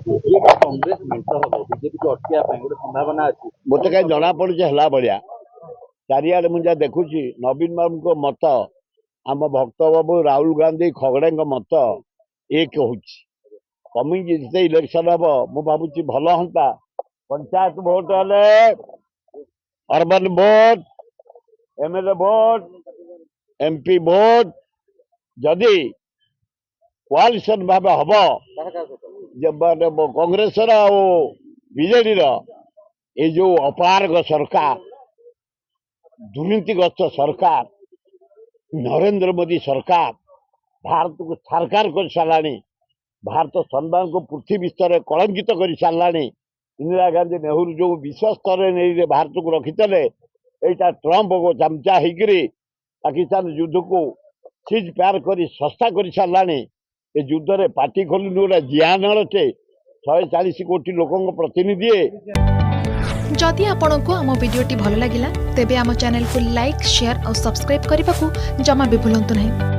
कांग्रेस मेंट हम बीजेपी को अटकिया गोटे संभावना अच्छी मत कहीं जना पड़ी है भाया चारिआडे मुझे देखुची नवीन बाबू मत आम भक्त बाबू राहुल गांधी खगड़े मत एक हो कमी जिते इलेक्शन हम मु भावुची भल हाँ पंचायत भोट हेले urban vote MLA vote MP vote जदि कोआलिशन भाव हम कांग्रेस बीजेडी ये जो अपारग सरकार दुर्नीतिग्रस्त सरकार नरेंद्र मोदी सरकार भारत को सरकार कर सारा भारत सम्मान को पृथ्वी स्तर कलंकित कर सारा इंदिरा गांधी नेहरू जो विश्व स्तर नहीं भारत को रखीते यहाँ ट्रंप को चमचा होकर पाकिस्तान युद्ध को सीज पार कर सस्ता कर सारा ये युद्ध में पार्टी खोलु गोटे जियान अटे 140 कोटी लोकों प्रतिनिधि जदि आपंक आम भिडी भल लगा तेब आम चैनल को लाइक शेयर और सब्सक्राइब करने को जमा भी भूलु नहीं।